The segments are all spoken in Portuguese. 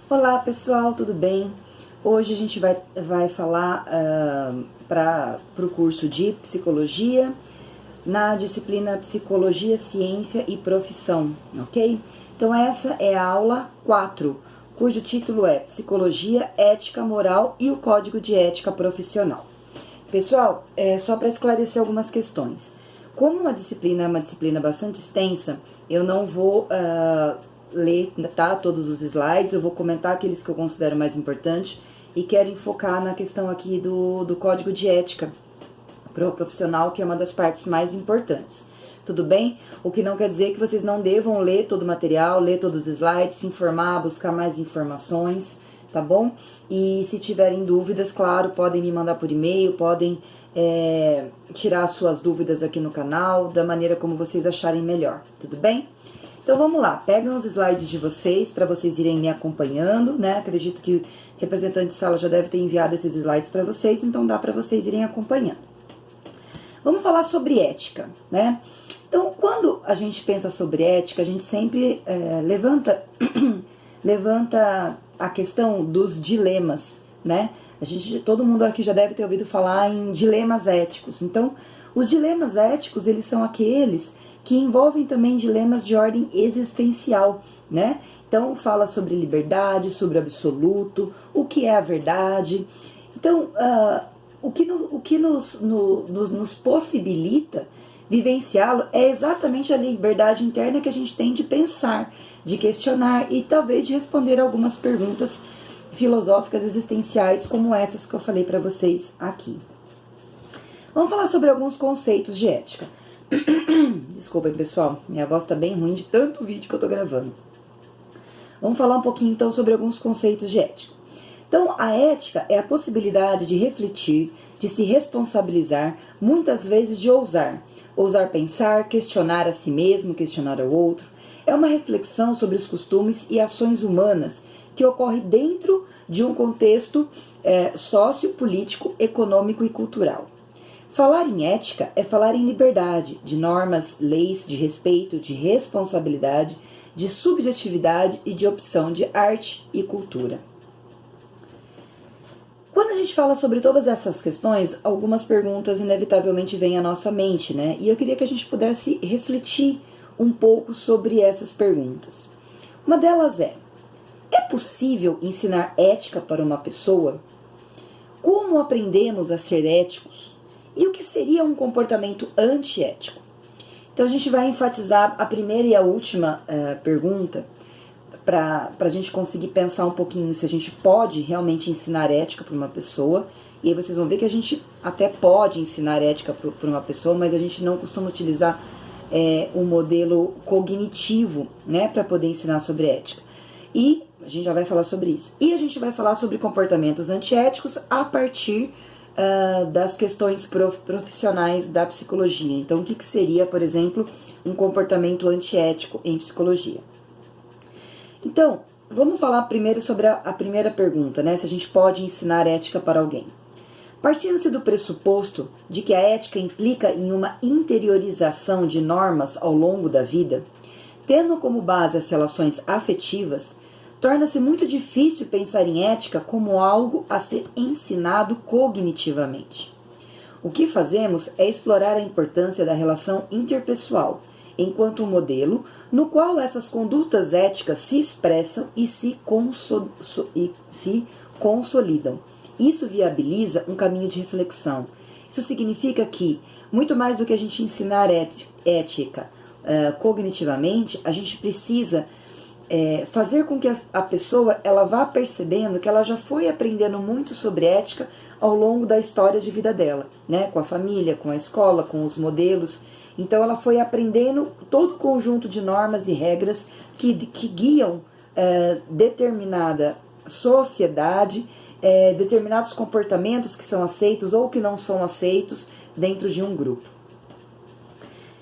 Olá pessoal, tudo bem? Hoje a gente vai falar para o curso de Psicologia, na disciplina Psicologia, Ciência e Profissão, ok? Então essa é a aula 4, cujo título é Psicologia, Ética, Moral e o Código de Ética Profissional. Pessoal, só para esclarecer algumas questões. Como a disciplina é uma disciplina bastante extensa, eu não vou ler todos os slides, eu vou comentar aqueles que eu considero mais importantes e quero focar na questão aqui do código de ética profissional, que é uma das partes mais importantes. Tudo bem? O que não quer dizer que vocês não devam ler todo o material, ler todos os slides, se informar, buscar mais informações, tá bom? E se tiverem dúvidas, claro, podem me mandar por e-mail, podem tirar suas dúvidas aqui no canal, da maneira como vocês acharem melhor, tudo bem? Então vamos lá, pegam os slides de vocês para vocês irem me acompanhando, né? Acredito que o representante de sala já deve ter enviado esses slides para vocês, então dá para vocês irem acompanhando. Vamos falar sobre ética, né? Então, quando a gente pensa sobre ética, a gente sempre levanta a questão dos dilemas, né? Todo mundo aqui já deve ter ouvido falar em dilemas éticos. Então, os dilemas éticos, eles são aqueles que envolvem também dilemas de ordem existencial, né? Então, fala sobre liberdade, sobre absoluto, o que é a verdade. Então, o que nos possibilita vivenciá-lo é exatamente a liberdade interna que a gente tem de pensar, de questionar e talvez de responder algumas perguntas filosóficas existenciais como essas que eu falei para vocês aqui. Vamos falar sobre alguns conceitos de ética. Desculpem, pessoal, minha voz tá bem ruim de tanto vídeo que eu tô gravando. Vamos falar um pouquinho então sobre alguns conceitos de ética. Então, a ética é a possibilidade de refletir, de se responsabilizar, muitas vezes de ousar pensar, questionar a si mesmo, questionar ao outro. É uma reflexão sobre os costumes e ações humanas que ocorre dentro de um contexto sociopolítico, econômico e cultural. Falar em ética é falar em liberdade, de normas, leis, de respeito, de responsabilidade, de subjetividade e de opção de arte e cultura. Quando a gente fala sobre todas essas questões, algumas perguntas inevitavelmente vêm à nossa mente, né? E eu queria que a gente pudesse refletir um pouco sobre essas perguntas. Uma delas é possível ensinar ética para uma pessoa? Como aprendemos a ser éticos? E o que seria um comportamento antiético? Então a gente vai enfatizar a primeira e a última pergunta para a gente conseguir pensar um pouquinho se a gente pode realmente ensinar ética para uma pessoa. E aí vocês vão ver que a gente até pode ensinar ética para uma pessoa, mas a gente não costuma utilizar um modelo cognitivo, né, para poder ensinar sobre ética. E a gente já vai falar sobre isso. E a gente vai falar sobre comportamentos antiéticos a partir das questões profissionais da psicologia. Então, o que seria, por exemplo, um comportamento antiético em psicologia? Então, vamos falar primeiro sobre a primeira pergunta, né? Se a gente pode ensinar ética para alguém. Partindo-se do pressuposto de que a ética implica em uma interiorização de normas ao longo da vida, tendo como base as relações afetivas, torna-se muito difícil pensar em ética como algo a ser ensinado cognitivamente. O que fazemos é explorar a importância da relação interpessoal, enquanto um modelo no qual essas condutas éticas se expressam e se consolidam. Isso viabiliza um caminho de reflexão. Isso significa que, muito mais do que a gente ensinar ética cognitivamente, a gente precisa fazer com que a pessoa ela vá percebendo que ela já foi aprendendo muito sobre ética ao longo da história de vida dela, né? Com a família, com a escola, com os modelos. Então ela foi aprendendo todo o conjunto de normas e regras que guiam determinada sociedade, determinados comportamentos que são aceitos ou que não são aceitos dentro de um grupo.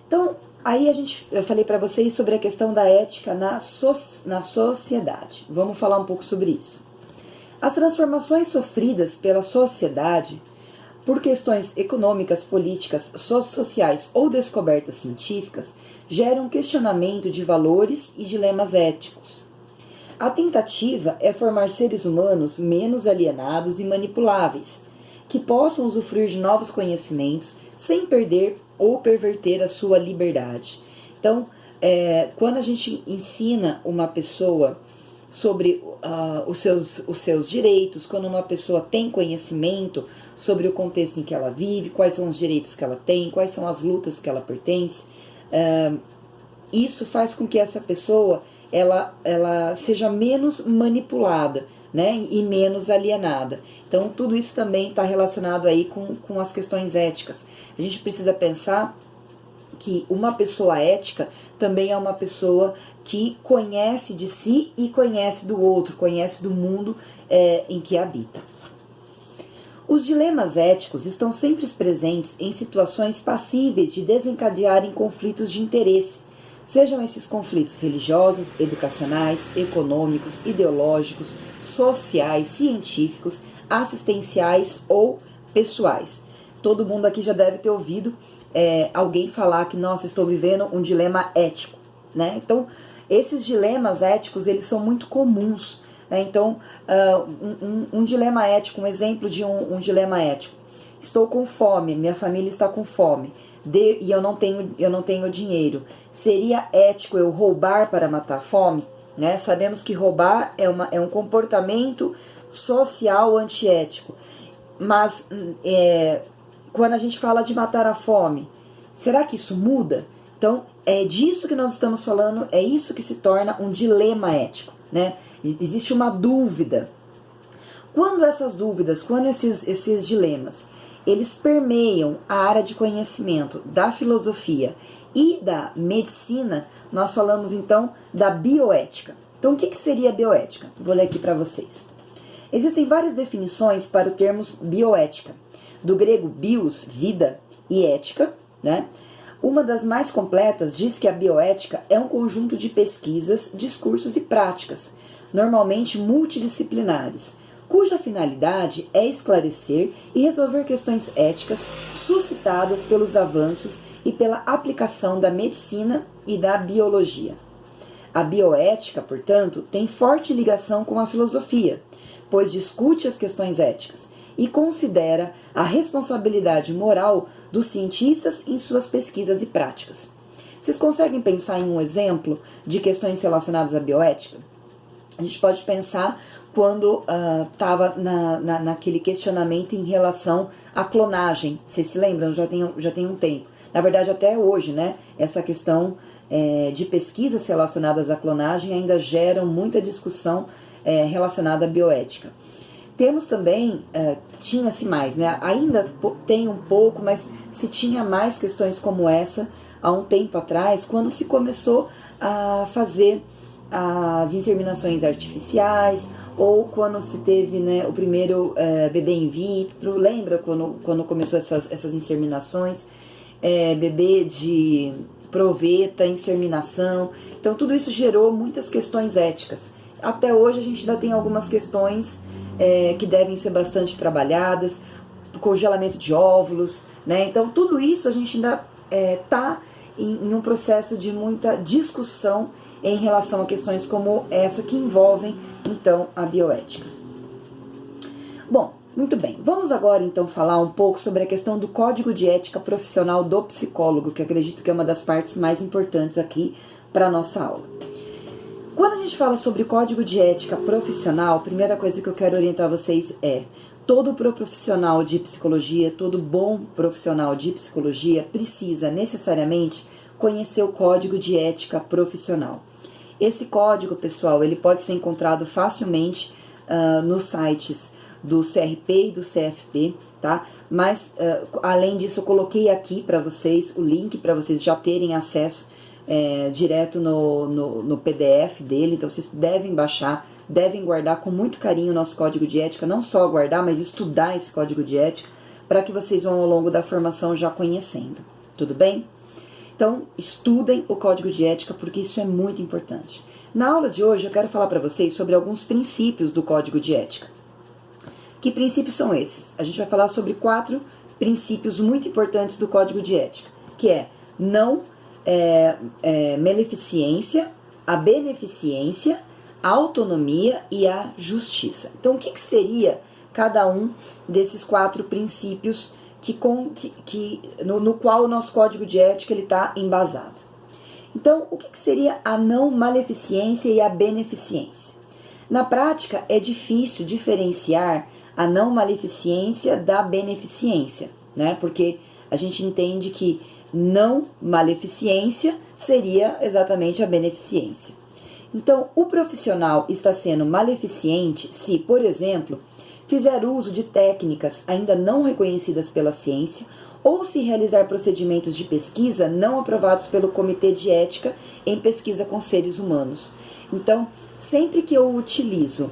Então, aí eu falei para vocês sobre a questão da ética na sociedade. Vamos falar um pouco sobre isso. As transformações sofridas pela sociedade por questões econômicas, políticas, sociais ou descobertas científicas geram questionamento de valores e dilemas éticos. A tentativa é formar seres humanos menos alienados e manipuláveis, que possam usufruir de novos conhecimentos sem perder ou perverter a sua liberdade. Então, quando a gente ensina uma pessoa sobre os seus direitos, quando uma pessoa tem conhecimento sobre o contexto em que ela vive, quais são os direitos que ela tem, quais são as lutas que ela pertence, isso faz com que essa pessoa ela seja menos manipulada, né, e menos alienada. Então, tudo isso também está relacionado aí com as questões éticas. A gente precisa pensar que uma pessoa ética também é uma pessoa que conhece de si e conhece do outro, conhece do mundo em que habita. Os dilemas éticos estão sempre presentes em situações passíveis de desencadearem conflitos de interesse, sejam esses conflitos religiosos, educacionais, econômicos, ideológicos, sociais, científicos, assistenciais ou pessoais. Todo mundo aqui já deve ter ouvido alguém falar que, nossa, estou vivendo um dilema ético, né? Então, esses dilemas éticos, eles são muito comuns, né? Então, um dilema ético, um exemplo de um dilema ético. Estou com fome, minha família está com fome, e eu não tenho dinheiro. Seria ético eu roubar para matar a fome? Né? Sabemos que roubar é um comportamento social antiético. Mas quando a gente fala de matar a fome, será que isso muda? Então, é disso que nós estamos falando, é isso que se torna um dilema ético, né? Existe uma dúvida. Quando essas dúvidas, quando esses dilemas, eles permeiam a área de conhecimento da filosofia e da medicina, nós falamos então da bioética. Então, o que seria a bioética? Vou ler aqui para vocês. Existem várias definições para o termo bioética. Do grego bios, vida, e ética, né? Uma das mais completas diz que a bioética é um conjunto de pesquisas, discursos e práticas, normalmente multidisciplinares, cuja finalidade é esclarecer e resolver questões éticas suscitadas pelos avanços e pela aplicação da medicina e da biologia. A bioética, portanto, tem forte ligação com a filosofia, pois discute as questões éticas e considera a responsabilidade moral dos cientistas em suas pesquisas e práticas. Vocês conseguem pensar em um exemplo de questões relacionadas à bioética? A gente pode pensar quando estava naquele questionamento em relação à clonagem. Vocês se lembram? Já tem um tempo. Na verdade, até hoje, né? Essa questão de pesquisas relacionadas à clonagem ainda geram muita discussão relacionada à bioética. Temos também, tinha-se mais, né? Ainda tem um pouco, mas se tinha mais questões como essa há um tempo atrás, quando se começou a fazer as inseminações artificiais, ou quando se teve, né, o primeiro bebê in vitro. Lembra quando começou essas inseminações? Bebê de proveta, inseminação. Então, tudo isso gerou muitas questões éticas. Até hoje a gente ainda tem algumas questões que devem ser bastante trabalhadas, congelamento de óvulos, né? Então, tudo isso a gente ainda está em um processo de muita discussão em relação a questões como essa que envolvem, então, a bioética. Bom, muito bem. Vamos agora, então, falar um pouco sobre a questão do código de ética profissional do psicólogo, que acredito que é uma das partes mais importantes aqui para a nossa aula. Quando a gente fala sobre código de ética profissional, a primeira coisa que eu quero orientar vocês todo profissional de psicologia, todo bom profissional de psicologia precisa necessariamente conhecer o código de ética profissional. Esse código, pessoal, ele pode ser encontrado facilmente nos sites do CRP e do CFP, tá? Mas, além disso, eu coloquei aqui para vocês o link para vocês já terem acesso direto no PDF dele. Então, vocês devem baixar, devem guardar com muito carinho o nosso código de ética, não só guardar, mas estudar esse código de ética, para que vocês vão ao longo da formação já conhecendo, tudo bem? Então, estudem o código de ética, porque isso é muito importante. Na aula de hoje, eu quero falar para vocês sobre alguns princípios do código de ética. Que princípios são esses? A gente vai falar sobre 4 princípios muito importantes do código de ética, que é não maleficência, a beneficência, a autonomia e a justiça. Então, o que seria cada um desses 4 princípios no qual o nosso código de ética está embasado? Então, o que seria a não maleficência e a beneficência? Na prática, é difícil diferenciar a não maleficência da beneficência, né? Porque a gente entende que não maleficência seria exatamente a beneficência. Então, o profissional está sendo maleficente se, por exemplo, fizer uso de técnicas ainda não reconhecidas pela ciência ou se realizar procedimentos de pesquisa não aprovados pelo Comitê de Ética em pesquisa com seres humanos. Então, sempre que eu utilizo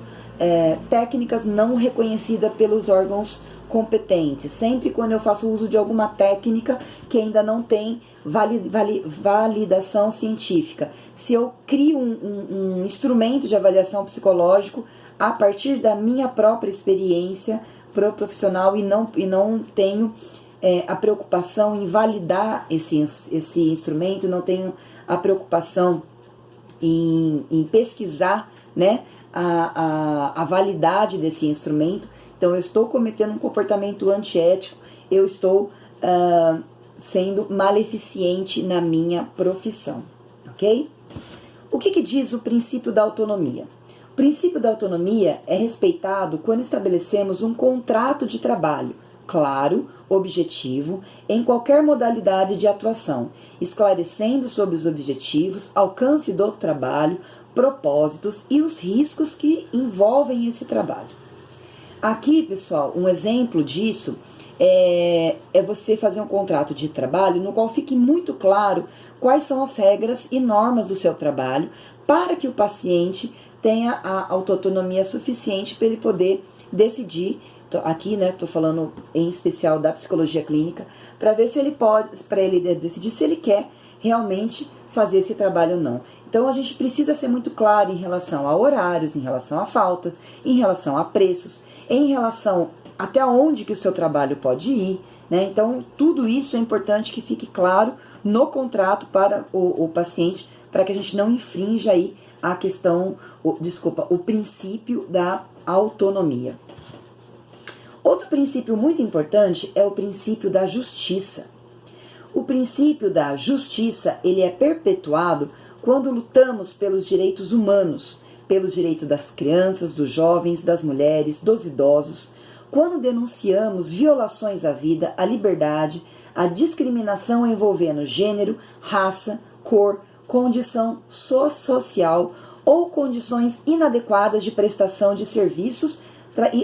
técnicas não reconhecidas pelos órgãos competentes, sempre quando eu faço uso de alguma técnica que ainda não tem validação científica, se eu crio um instrumento de avaliação psicológico a partir da minha própria experiência profissional e não tenho a preocupação em validar esse instrumento, não tenho a preocupação em pesquisar, né, a validade desse instrumento, então eu estou cometendo um comportamento antiético, eu estou sendo maleficente na minha profissão, ok? O que diz o princípio da autonomia? O princípio da autonomia é respeitado quando estabelecemos um contrato de trabalho claro, objetivo, em qualquer modalidade de atuação, esclarecendo sobre os objetivos, alcance do trabalho, propósitos e os riscos que envolvem esse trabalho. Aqui, pessoal, um exemplo disso é você fazer um contrato de trabalho no qual fique muito claro quais são as regras e normas do seu trabalho para que o paciente tenha a autonomia suficiente para ele poder decidir. Aqui, né, estou falando em especial da psicologia clínica, para ver se ele pode, para ele decidir se ele quer realmente fazer esse trabalho ou não. Então, a gente precisa ser muito claro em relação a horários, em relação a falta, em relação a preços, em relação até onde que o seu trabalho pode ir, né? Então, tudo isso é importante que fique claro no contrato para o paciente, para que a gente não infrinja aí a questão, o princípio da autonomia. Outro princípio muito importante é o princípio da justiça. O princípio da justiça, ele é perpetuado quando lutamos pelos direitos humanos, pelos direitos das crianças, dos jovens, das mulheres, dos idosos, quando denunciamos violações à vida, à liberdade, à discriminação envolvendo gênero, raça, cor, condição social ou condições inadequadas de prestação de serviços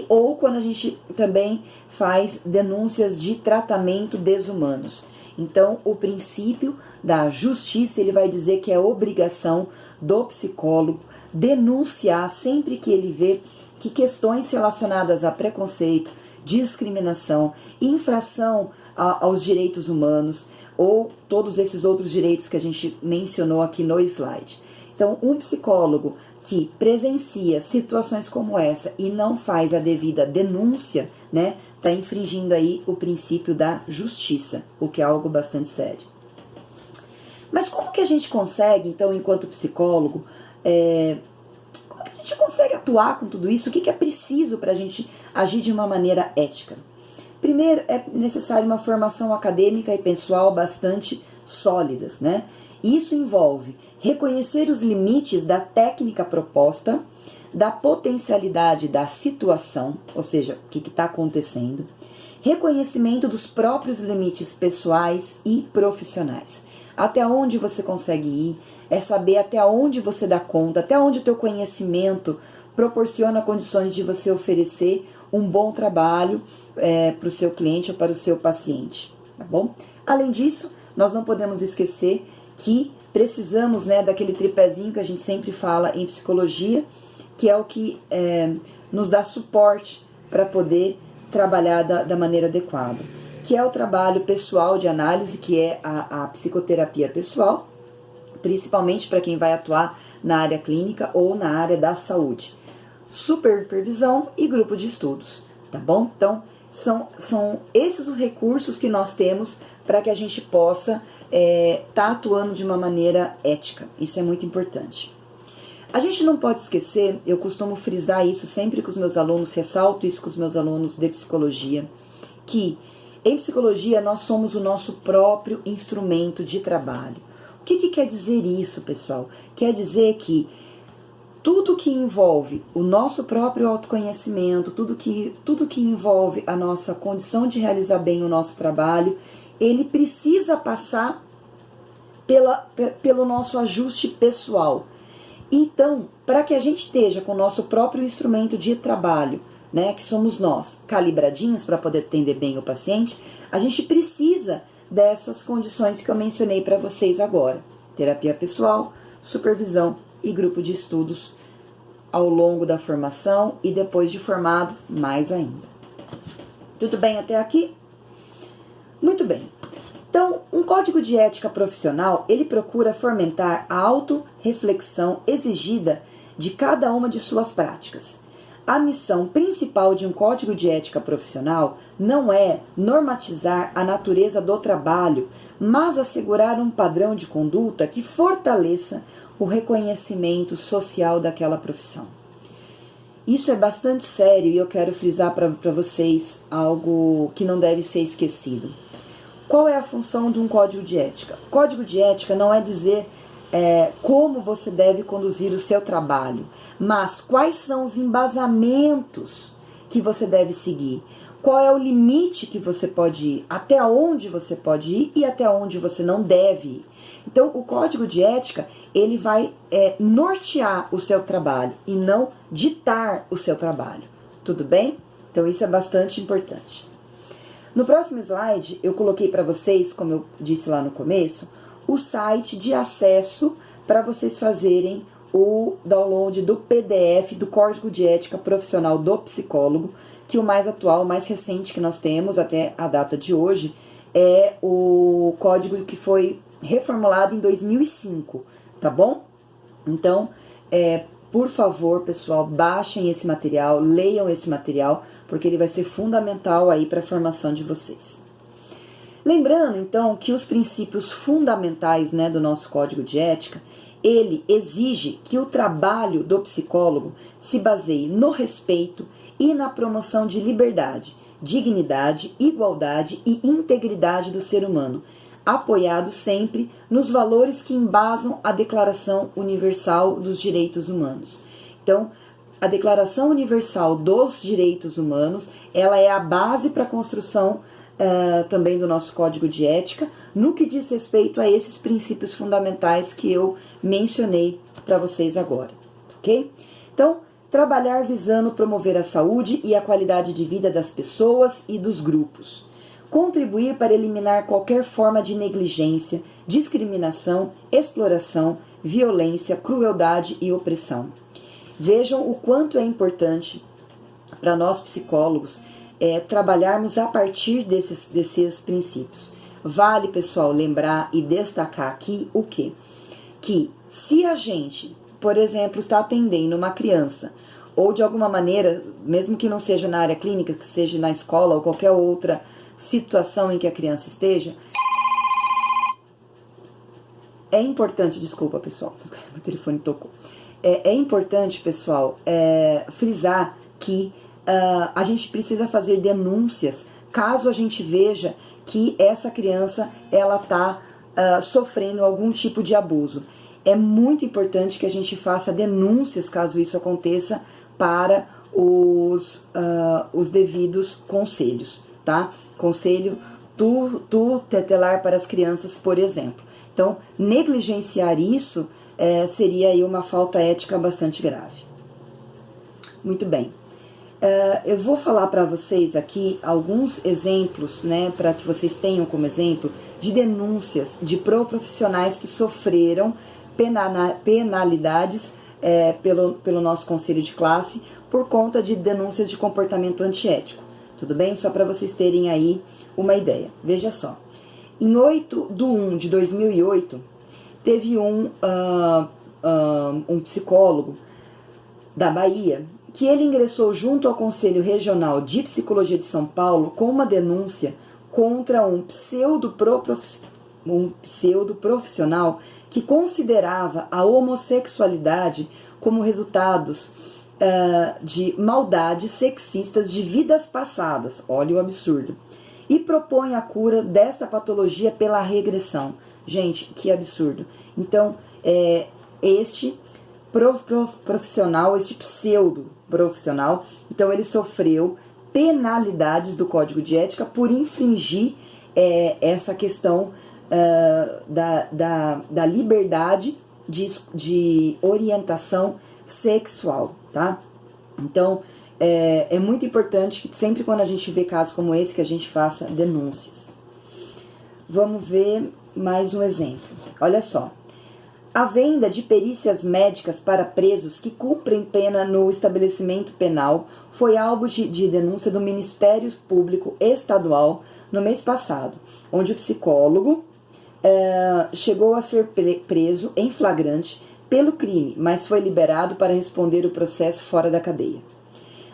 ou quando a gente também faz denúncias de tratamento desumanos. Então, o princípio da justiça, ele vai dizer que é obrigação do psicólogo denunciar sempre que ele vê que questões relacionadas a preconceito, discriminação, infração aos direitos humanos ou todos esses outros direitos que a gente mencionou aqui no slide. Então, um psicólogo que presencia situações como essa e não faz a devida denúncia, né, está infringindo aí o princípio da justiça, o que é algo bastante sério. Mas como que a gente consegue, então, enquanto psicólogo, como que a gente consegue atuar com tudo isso? O que é preciso para a gente agir de uma maneira ética? Primeiro, é necessário uma formação acadêmica e pessoal bastante sólidas, né? Isso envolve reconhecer os limites da técnica proposta, da potencialidade da situação, ou seja, o que está acontecendo, reconhecimento dos próprios limites pessoais e profissionais. Até onde você consegue ir, é saber até onde você dá conta, até onde o teu conhecimento proporciona condições de você oferecer um bom trabalho para o seu cliente ou para o seu paciente, tá bom? Além disso, nós não podemos esquecer que precisamos, né, daquele tripézinho que a gente sempre fala em psicologia, que é o que nos dá suporte para poder trabalhar da maneira adequada, que é o trabalho pessoal de análise, que é a psicoterapia pessoal, principalmente para quem vai atuar na área clínica ou na área da saúde, supervisão e grupo de estudos, tá bom? Então, são esses os recursos que nós temos para que a gente possa tá atuando de uma maneira ética. Isso é muito importante. A gente não pode esquecer, eu costumo frisar isso sempre com os meus alunos, ressalto isso com os meus alunos de psicologia, que em psicologia nós somos o nosso próprio instrumento de trabalho. O que quer dizer isso, pessoal? Quer dizer que tudo que envolve o nosso próprio autoconhecimento, tudo que envolve a nossa condição de realizar bem o nosso trabalho, ele precisa passar pelo nosso ajuste pessoal. Então, para que a gente esteja com o nosso próprio instrumento de trabalho, né, que somos nós, calibradinhos para poder atender bem o paciente, a gente precisa dessas condições que eu mencionei para vocês agora. Terapia pessoal, supervisão e grupo de estudos ao longo da formação e depois de formado, mais ainda. Tudo bem até aqui? Muito bem. Então, um código de ética profissional, ele procura fomentar a autorreflexão exigida de cada uma de suas práticas. A missão principal de um código de ética profissional não é normatizar a natureza do trabalho, mas assegurar um padrão de conduta que fortaleça o reconhecimento social daquela profissão. Isso é bastante sério e eu quero frisar para vocês algo que não deve ser esquecido. Qual é a função de um código de ética? Código de ética não é dizer como você deve conduzir o seu trabalho, mas quais são os embasamentos que você deve seguir, qual é o limite que você pode ir, até onde você pode ir e até onde você não deve ir. Então, o código de ética, ele vai nortear o seu trabalho e não ditar o seu trabalho. Tudo bem? Então, isso é bastante importante. No próximo slide, eu coloquei para vocês, como eu disse lá no começo, o site de acesso para vocês fazerem o download do PDF do Código de Ética Profissional do Psicólogo, que o mais atual, o mais recente que nós temos até a data de hoje, é o código que foi reformulado em 2005, tá bom? Então, por favor, pessoal, baixem esse material, leiam esse material, porque ele vai ser fundamental aí para a formação de vocês. Lembrando, então, que os princípios fundamentais, né, do nosso Código de Ética, ele exige que o trabalho do psicólogo se baseie no respeito e na promoção de liberdade, dignidade, igualdade e integridade do ser humano, apoiado sempre nos valores que embasam a Declaração Universal dos Direitos Humanos. Então, a Declaração Universal dos Direitos Humanos, ela é a base para a construção também do nosso Código de Ética, no que diz respeito a esses princípios fundamentais que eu mencionei para vocês agora, ok? Então, trabalhar visando promover a saúde e a qualidade de vida das pessoas e dos grupos. Contribuir para eliminar qualquer forma de negligência, discriminação, exploração, violência, crueldade e opressão. Vejam o quanto é importante para nós psicólogos trabalharmos a partir desses princípios. Vale, pessoal, lembrar e destacar aqui o quê? Que se a gente, por exemplo, está atendendo uma criança, ou de alguma maneira, mesmo que não seja na área clínica, que seja na escola ou qualquer outra situação em que a criança esteja, é importante, desculpa, pessoal, o telefone tocou. É importante, pessoal, frisar que a gente precisa fazer denúncias caso a gente veja que essa criança ela está sofrendo algum tipo de abuso. É muito importante que a gente faça denúncias caso isso aconteça para os devidos conselhos, tá? Conselho tutelar para as crianças, por exemplo. Então, negligenciar isso seria aí uma falta ética bastante grave. Muito bem. Eu vou falar para vocês aqui alguns exemplos, né, para que vocês tenham como exemplo, de denúncias de profissionais que sofreram penalidades pelo nosso conselho de classe por conta de denúncias de comportamento antiético. Tudo bem? Só para vocês terem aí uma ideia. Veja só. Em 8/1/2008, teve um psicólogo da Bahia que ele ingressou junto ao Conselho Regional de Psicologia de São Paulo com uma denúncia contra um pseudo-profissional que considerava a homossexualidade como resultados de maldades sexistas de vidas passadas. Olha o absurdo. E propõe a cura desta patologia pela regressão. Gente, que absurdo. Então, este profissional, este pseudo-profissional, então ele sofreu penalidades do Código de Ética por infringir essa questão da liberdade de orientação sexual, tá? Então, é muito importante que sempre quando a gente vê casos como esse, que a gente faça denúncias. Vamos ver mais um exemplo. Olha só. A venda de perícias médicas para presos que cumprem pena no estabelecimento penal foi alvo de denúncia do Ministério Público Estadual no mês passado, onde o psicólogo chegou a ser preso em flagrante pelo crime, mas foi liberado para responder o processo fora da cadeia.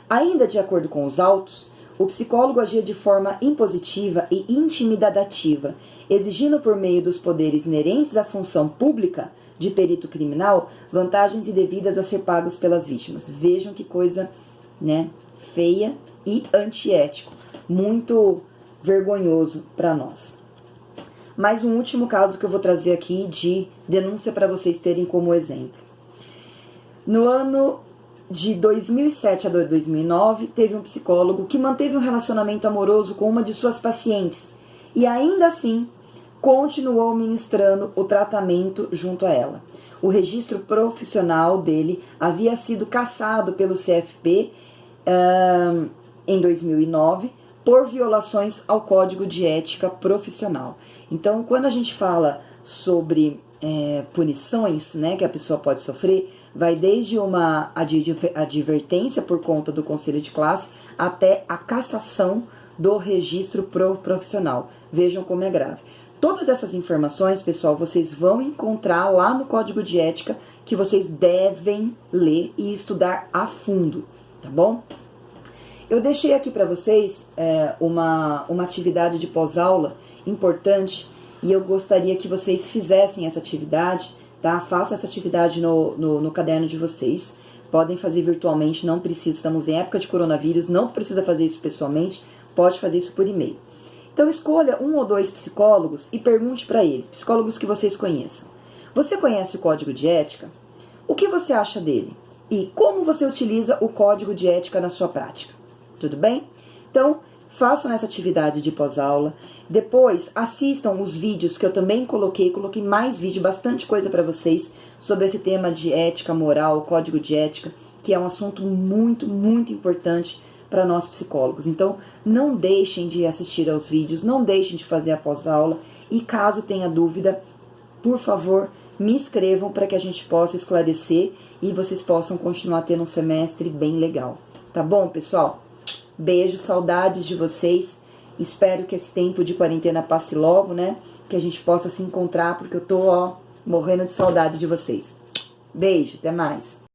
Ainda de acordo com os autos, o psicólogo agia de forma impositiva e intimidativa, exigindo por meio dos poderes inerentes à função pública de perito criminal vantagens indevidas a ser pagos pelas vítimas. Vejam que coisa, né, feia e antiético, muito vergonhoso para nós. Mais um último caso que eu vou trazer aqui de denúncia para vocês terem como exemplo. No ano de 2007 a 2009, teve um psicólogo que manteve um relacionamento amoroso com uma de suas pacientes e ainda assim continuou ministrando o tratamento junto a ela. O registro profissional dele havia sido cassado pelo CFP em 2009 por violações ao Código de Ética Profissional. Então, quando a gente fala sobre punições, né, que a pessoa pode sofrer, vai desde uma advertência por conta do conselho de classe até a cassação do registro profissional. Vejam como é grave. Todas essas informações, pessoal, vocês vão encontrar lá no Código de Ética, que vocês devem ler e estudar a fundo, tá bom? Eu deixei aqui para vocês uma atividade de pós-aula importante e eu gostaria que vocês fizessem essa atividade, tá? Façam essa atividade no caderno de vocês. Podem fazer virtualmente, não precisa, estamos em época de coronavírus, não precisa fazer isso pessoalmente, pode fazer isso por e-mail. Então escolha um ou dois psicólogos e pergunte para eles, psicólogos que vocês conheçam. Você conhece o Código de Ética? O que você acha dele? E como você utiliza o Código de Ética na sua prática? Tudo bem? Então, façam essa atividade de pós-aula. Depois, assistam os vídeos que eu também coloquei mais vídeo, bastante coisa para vocês sobre esse tema de ética, moral, Código de Ética, que é um assunto muito, muito importante para nós psicólogos. Então, não deixem de assistir aos vídeos, não deixem de fazer a pós-aula e caso tenha dúvida, por favor, me escrevam para que a gente possa esclarecer e vocês possam continuar tendo um semestre bem legal. Tá bom, pessoal? Beijo, saudades de vocês. Espero que esse tempo de quarentena passe logo, né? Que a gente possa se encontrar, porque eu tô, morrendo de saudade de vocês. Beijo, até mais.